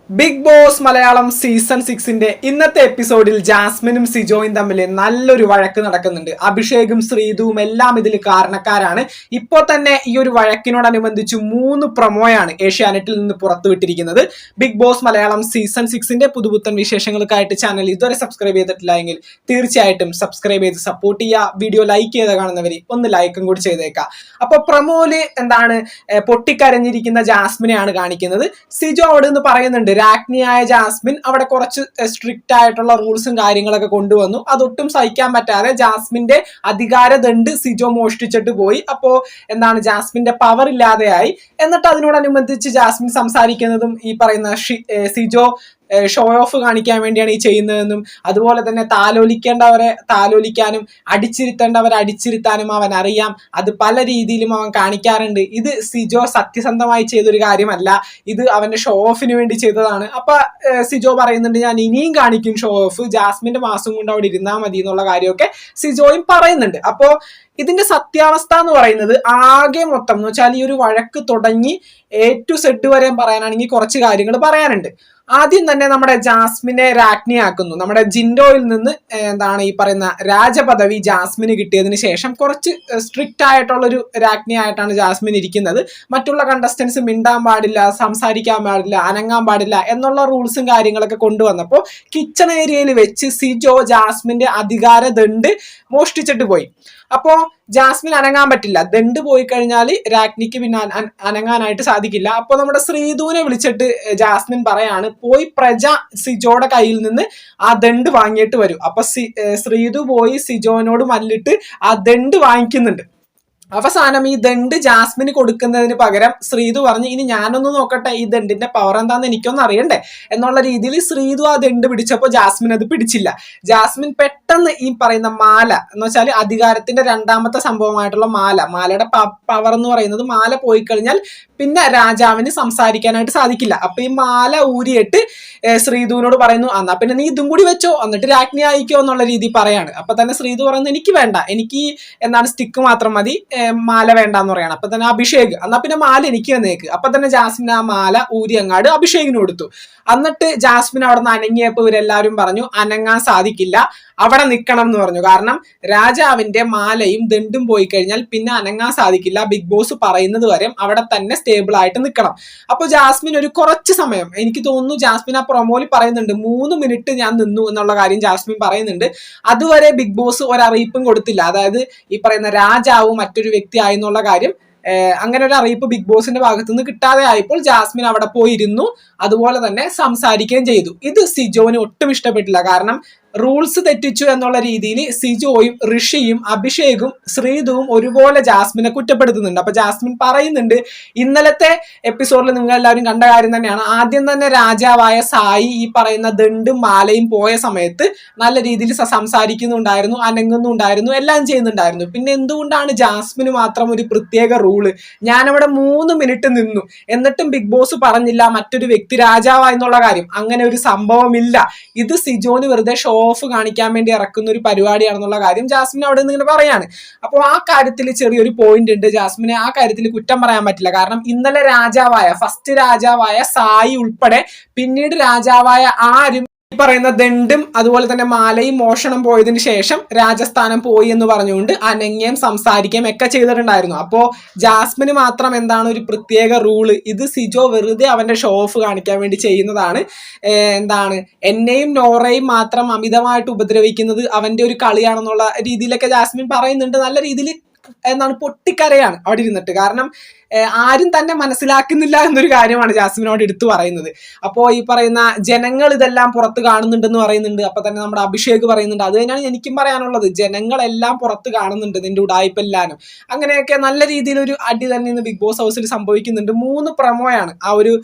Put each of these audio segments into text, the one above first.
Big boss Malayalam season 6 ഇന്നത്തെ എപ്പിസോഡിൽ ജാസ്മിനും സിജോയും തമ്മിൽ നല്ലൊരു വഴക്ക് നടക്കുന്നുണ്ട്. അഭിഷേകും ശ്രീതുവും എല്ലാം ഇതിൽ കാരണക്കാരാണ്. ഇപ്പോൾ തന്നെ ഈ ഒരു വഴക്കിനോടനുബന്ധിച്ച് 3 പ്രൊമോയാണ് ഏഷ്യാനെറ്റിൽ നിന്ന് പുറത്തുവിട്ടിരിക്കുന്നത്. ബിഗ് ബോസ് മലയാളം സീസൺ 6 പുതുപുത്തൻ വിശേഷങ്ങൾക്കായിട്ട് ചാനൽ ഇതുവരെ സബ്സ്ക്രൈബ് ചെയ്തിട്ടില്ല എങ്കിൽ തീർച്ചയായിട്ടും സബ്സ്ക്രൈബ് ചെയ്ത് സപ്പോർട്ട് ചെയ്യുക. വീഡിയോ ലൈക്ക് ചെയ്ത് കാണുന്നവർ ഒന്ന് ലൈക്കും കൂടി ചെയ്തേക്കാം. അപ്പോൾ പ്രൊമോയില് പൊട്ടിക്കരഞ്ഞിരിക്കുന്ന ജാസ്മിനെയാണ് കാണിക്കുന്നത്. സിജോ അവിടെ നിന്ന് പറയുന്നുണ്ട്, രാജ്ഞിയായ ജാസ്മിൻ അവിടെ കുറച്ച് സ്ട്രിക്റ്റ് ആയിട്ടുള്ള റൂൾസും കാര്യങ്ങളൊക്കെ കൊണ്ടുവന്നു. അതൊട്ടും സഹിക്കാൻ പറ്റാതെ ജാസ്മിന്റെ അധികാരദണ്ഡ് സിജോ മോഷ്ടിച്ചിട്ട് പോയി. അപ്പോ ജാസ്മിന്റെ പവർ ഇല്ലാതെയായി. എന്നിട്ട് അതിനോടനുബന്ധിച്ച് ജാസ്മിൻ സംസാരിക്കുന്നതും ഈ പറയുന്ന സിജോ ഷോ ഓഫ് കാണിക്കാൻ വേണ്ടിയാണ് ഈ ചെയ്യുന്നതെന്നും, അതുപോലെ തന്നെ താലോലിക്കേണ്ടവരെ താലോലിക്കാനും അടിച്ചിരുത്തേണ്ടവരെ അടിച്ചിരുത്താനും അവൻ അറിയാം. അത് പല രീതിയിലും അവൻ കാണിക്കാറുണ്ട്. ഇത് സിജോ സത്യസന്ധമായി ചെയ്തൊരു കാര്യമല്ല, ഇത് അവന്റെ ഷോ ഓഫിന് വേണ്ടി ചെയ്തതാണ്. അപ്പൊ സിജോ പറയുന്നുണ്ട്, ഞാൻ ഇനിയും കാണിക്കും ഷോ ഓഫ്, ജാസ്മിന്റെ മാസം കൊണ്ട് അവിടെ ഇരുന്നാൽ മതി എന്നുള്ള കാര്യമൊക്കെ സിജോയും പറയുന്നുണ്ട്. അപ്പോ ഇതിന്റെ സത്യാവസ്ഥ എന്ന് പറയുന്നത് ആകെ മൊത്തം എന്ന് വെച്ചാൽ ഈ ഒരു വഴക്ക് തുടങ്ങി A to Z വരെ പറയാനാണെങ്കിൽ കുറച്ച് കാര്യങ്ങൾ പറയാനുണ്ട്. ആദ്യം തന്നെ നമ്മുടെ ജാസ്മിനെ രാജ്ഞിയാക്കുന്നു. നമ്മുടെ ജിൻഡോയിൽ നിന്ന് ഈ പറയുന്ന രാജപദവി ജാസ്മിന് കിട്ടിയതിന് ശേഷം കുറച്ച് സ്ട്രിക്റ്റ് ആയിട്ടുള്ള ഒരു രാജ്ഞിയായിട്ടാണ് ജാസ്മിൻ ഇരിക്കുന്നത്. മറ്റുള്ള കണ്ടസ്റ്റൻസ് മിണ്ടാൻ പാടില്ല, സംസാരിക്കാൻ പാടില്ല, അനങ്ങാൻ പാടില്ല എന്നുള്ള റൂൾസും കാര്യങ്ങളൊക്കെ കൊണ്ടുവന്നപ്പോൾ കിച്ചൺ ഏരിയയിൽ വെച്ച് സിജോ ജാസ്മിന്റെ അധികാരദണ്ഡ് മോഷ്ടിച്ചിട്ട് പോയി. അപ്പോ ജാസ്മിൻ അനങ്ങാൻ പറ്റില്ല. ദണ്ട് പോയി കഴിഞ്ഞാൽ രാജ്ഞിക്ക് പിന്നെ അനങ്ങാനായിട്ട് സാധിക്കില്ല. അപ്പൊ നമ്മുടെ ശ്രീധുവിനെ വിളിച്ചിട്ട് ജാസ്മിൻ പറയാണ്, പോയി പ്രജ സിജോയുടെ കയ്യിൽ നിന്ന് ആ ദണ്ട് വാങ്ങിയിട്ട് വരും. അപ്പൊ ശ്രീധു പോയി സിജോനോട് മല്ലിട്ട് ആ ദണ്ട് വാങ്ങിക്കുന്നുണ്ട്. അവസാനം ഈ ദണ്ട് ജാസ്മിന് കൊടുക്കുന്നതിന് പകരം ശ്രീധു പറഞ്ഞു, ഇനി ഞാനൊന്ന് നോക്കട്ടെ ഈ ദണ്ടിന്റെ പവർ എന്താന്ന് എനിക്കൊന്ന് അറിയണ്ടേ എന്നുള്ള രീതിയിൽ ശ്രീധു ആ ദണ്ട് പിടിച്ചപ്പോൾ ജാസ്മിൻ അത് പിടിച്ചില്ല. ജാസ്മിൻ പെട്ടെന്ന് ഈ പറയുന്ന മാല എന്ന് വെച്ചാൽ അധികാരത്തിന്റെ രണ്ടാമത്തെ സംഭവമായിട്ടുള്ള മാലയുടെ പവർ എന്ന് പറയുന്നത്, മാല പോയി കഴിഞ്ഞാൽ പിന്നെ രാജാവിന് സംസാരിക്കാനായിട്ട് സാധിക്കില്ല. അപ്പൊ ഈ മാല ഊരിയിട്ട് ശ്രീധുവിനോട് പറയുന്നു, എന്നാ പിന്നെ നീ ഇതും കൂടി വെച്ചോ എന്നിട്ട് രാജ്ഞി ആയിക്കോ എന്നുള്ള രീതി പറയാണ്. അപ്പൊ തന്നെ ശ്രീധു പറയുന്നത്, എനിക്ക് വേണ്ട, എനിക്ക് സ്റ്റിക്ക് മാത്രം മതി, മാല വേണ്ടെന്ന് പറയാണ്. അപ്പൊ തന്നെ അഭിഷേക്, എന്നാ പിന്നെ മാല എനിക്ക് വന്നേക്ക്. അപ്പൊ തന്നെ ജാസ്മിൻ ആ മാല ഊരി അങ്ങാട് അഭിഷേകിന് കൊടുത്തു. എന്നിട്ട് ജാസ്മിൻ അവിടെ നിന്ന് അനങ്ങിയപ്പോ ഇവരെല്ലാവരും പറഞ്ഞു, അനങ്ങാൻ സാധിക്കില്ല, അവിടെ നിൽക്കണം എന്ന് പറഞ്ഞു. കാരണം രാജാവിന്റെ മാലയും ദണ്ടും പോയി കഴിഞ്ഞാൽ പിന്നെ അനങ്ങാൻ സാധിക്കില്ല, ബിഗ് ബോസ് പറയുന്നത് വരെ അവിടെ തന്നെ സ്റ്റേബിൾ ആയിട്ട് നിൽക്കണം. അപ്പൊ ജാസ്മിൻ ഒരു കുറച്ച് സമയം, എനിക്ക് തോന്നുന്നു ജാസ്മിൻ ആ പ്രൊമോയിൽ പറയുന്നുണ്ട് 3 മിനിറ്റ് ഞാൻ നിന്നു എന്നുള്ള കാര്യം ജാസ്മിൻ പറയുന്നുണ്ട്. അതുവരെ ബിഗ് ബോസ് ഒരറിയിപ്പും കൊടുത്തില്ല, അതായത് ഈ പറയുന്ന രാജാവ് മറ്റൊരു വ്യക്തി ആയെന്നുള്ള കാര്യം അങ്ങനെ ഒരു അറിയിപ്പ് ബിഗ് ബോസിന്റെ ഭാഗത്തു നിന്ന് കിട്ടാതെ ആയപ്പോൾ ജാസ്മിൻ അവിടെ പോയിരുന്നു, അതുപോലെ തന്നെ സംസാരിക്കുകയും ചെയ്തു. ഇത് സിജോന് ഒട്ടും ഇഷ്ടപ്പെട്ടില്ല. കാരണം റൂൾസ് തെറ്റിച്ചു എന്നുള്ള രീതിയിൽ സിജോയും ഋഷിയും അഭിഷേകും ശ്രീധുവും ഒരുപോലെ ജാസ്മിനെ കുറ്റപ്പെടുത്തുന്നുണ്ട്. അപ്പൊ ജാസ്മിൻ പറയുന്നുണ്ട്, ഇന്നലത്തെ എപ്പിസോഡിൽ നിങ്ങൾ എല്ലാവരും കണ്ട കാര്യം തന്നെയാണ്. ആദ്യം തന്നെ രാജാവായ സായി ഈ പറയുന്ന ദണ്ടും മാലയും പോയ സമയത്ത് നല്ല രീതിയിൽ സംസാരിക്കുന്നുണ്ടായിരുന്നു, അനങ്ങുന്നുണ്ടായിരുന്നു, എല്ലാം ചെയ്യുന്നുണ്ടായിരുന്നു. പിന്നെ എന്തുകൊണ്ടാണ് ജാസ്മിന് മാത്രം ഒരു പ്രത്യേക റൂള്? ഞാനവിടെ 3 മിനിറ്റ് നിന്നു, എന്നിട്ടും ബിഗ് ബോസ് പറഞ്ഞില്ല മറ്റൊരു വ്യക്തി രാജാവായെന്നുള്ള കാര്യം. അങ്ങനെ ഒരു സംഭവമില്ല. ഇത് സിജോന് വെറുതെ ഷോ ഓഫ് കാണിക്കാൻ വേണ്ടി ഇറക്കുന്ന ഒരു പരിപാടിയാണെന്നുള്ള കാര്യം ജാസ്മിൻ അവിടെ നിന്ന് ഇങ്ങനെ പറയാണ്. അപ്പോൾ ആ കാര്യത്തിൽ ചെറിയൊരു പോയിന്റ് ഉണ്ട്. ജാസ്മിനെ ആ കാര്യത്തിൽ കുറ്റം പറയാൻ പറ്റില്ല. കാരണം ഇന്നലെ ഫസ്റ്റ് രാജാവായ സായി ഉൾപ്പെടെ പിന്നീട് രാജാവായ ആരും ഈ പറയുന്ന ദണ്ടും അതുപോലെ തന്നെ മാലയും മോഷണം പോയതിനു ശേഷം രാജസ്ഥാനം പോയി എന്ന് പറഞ്ഞുകൊണ്ട് അനങ്ങയും സംസാരിക്കുകയും ഒക്കെ ചെയ്തിട്ടുണ്ടായിരുന്നു. അപ്പോ ജാസ്മിന് മാത്രം ഒരു പ്രത്യേക റൂള്? ഇത് സിജോ വെറുതെ അവന്റെ ഷോ ഓഫ് കാണിക്കാൻ വേണ്ടി ചെയ്യുന്നതാണ്. എന്നെയും നോറയും മാത്രം അമിതമായിട്ട് ഉപദ്രവിക്കുന്നത് അവന്റെ ഒരു കളിയാണെന്നുള്ള രീതിയിലൊക്കെ ജാസ്മിൻ പറയുന്നുണ്ട്. നല്ല രീതിയിൽ പൊട്ടിക്കരയാണ് അവിടെ ഇരുന്നിട്ട്. കാരണം ആരും തന്നെ മനസ്സിലാക്കുന്നില്ല എന്നൊരു കാര്യമാണ് ജാസ്മിനോട് എടുത്തു പറയുന്നത്. അപ്പോൾ ഈ പറയുന്ന ജനങ്ങൾ ഇതെല്ലാം പുറത്ത് കാണുന്നുണ്ടെന്ന് പറയുന്നുണ്ട്. അപ്പൊ തന്നെ നമ്മുടെ അഭിഷേക് പറയുന്നുണ്ട്, അത് തന്നെയാണ് എനിക്കും പറയാനുള്ളത്, ജനങ്ങളെല്ലാം പുറത്ത് കാണുന്നുണ്ട് നിന്റെ ഉടായ്പെല്ലാനും. അങ്ങനെയൊക്കെ നല്ല രീതിയിലൊരു അടി തന്നെ ഇന്ന് ബിഗ് ബോസ് ഹൗസിൽ സംഭവിക്കുന്നുണ്ട്. 3 പ്രൊമോയാണ് ആ ഒരു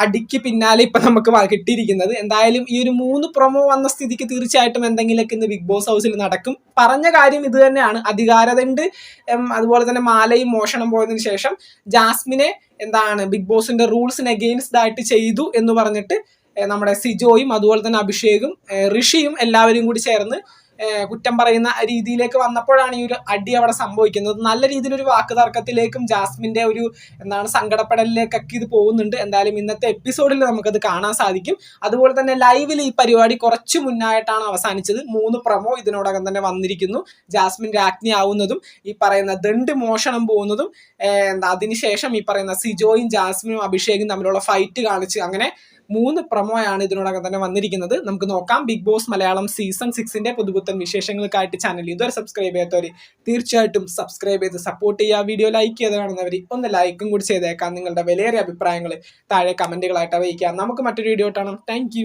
അടിക്ക് പിന്നാലെ ഇപ്പൊ നമുക്ക് കിട്ടിയിരിക്കുന്നത്. എന്തായാലും ഈ ഒരു 3 പ്രൊമോ വന്ന സ്ഥിതിക്ക് തീർച്ചയായിട്ടും എന്തെങ്കിലുമൊക്കെ ഇന്ന് ബിഗ് ബോസ് ഹൗസിൽ നടക്കും. പറഞ്ഞ കാര്യം ഇത് തന്നെയാണ്, അധികാരദണ്ഡ് അതുപോലെ തന്നെ മാലയും മോഷണം പോയതിനു ശേഷം ജാസ്മിനെ ബിഗ് ബോസിന്റെ റൂൾസിന് അഗെയിൻസ്റ്റ് ആയിട്ട് ചെയ്തു എന്ന് പറഞ്ഞിട്ട് നമ്മുടെ സിജോയും അതുപോലെ തന്നെ അഭിഷേകും ഋഷിയും എല്ലാവരും കൂടി ചേർന്ന് കുറ്റം പറയുന്ന രീതിയിലേക്ക് വന്നപ്പോഴാണ് ഈ ഒരു അടി അവിടെ സംഭവിക്കുന്നത്. നല്ല രീതിയിലൊരു വാക്ക് തർക്കത്തിലേക്കും ജാസ്മിന്റെ ഒരു സങ്കടപ്പെടലിലേക്കൊക്കെ ഇത് പോകുന്നുണ്ട്. എന്തായാലും ഇന്നത്തെ എപ്പിസോഡിൽ നമുക്കത് കാണാൻ സാധിക്കും. അതുപോലെ തന്നെ ലൈവിൽ ഈ പരിപാടി കുറച്ചു മുന്നായിട്ടാണ് അവസാനിച്ചത്. 3 പ്രമോ ഇതിനോടകം തന്നെ വന്നിരിക്കുന്നു. ജാസ്മിൻ രാജ്ഞി ആവുന്നതും ഈ പറയുന്ന ദണ്ട് മോഷണം പോകുന്നതും അതിനുശേഷം ഈ പറയുന്ന സിജോയും ജാസ്മിനും അഭിഷേകും തമ്മിലുള്ള ഫൈറ്റ് കാണിച്ച് അങ്ങനെ 3 പ്രമോയാണ് ഇതിനോടകം തന്നെ വന്നിരിക്കുന്നത്. നമുക്ക് നോക്കാം. ബിഗ് ബോസ് മലയാളം സീസൺ 6ന്റെ പുതുപുത്തൻ വിശേഷങ്ങൾക്കായിട്ട് ചാനൽ ഇതുവരെ സബ്സ്ക്രൈബ് ചെയ്യാത്തവർ തീർച്ചയായിട്ടും സബ്സ്ക്രൈബ് ചെയ്ത് സപ്പോർട്ട് ചെയ്യുക. വീഡിയോ ലൈക്ക് ചെയ്ത് കാണുന്നവർ ഒന്ന് ലൈക്കും കൂടി ചെയ്തേക്കാം. നിങ്ങളുടെ വിലയേറിയ അഭിപ്രായങ്ങൾ താഴെ കമന്റുകളായിട്ട് അറിയിക്കാം. നമുക്ക് മറ്റൊരു വീഡിയോ കാണാം. താങ്ക്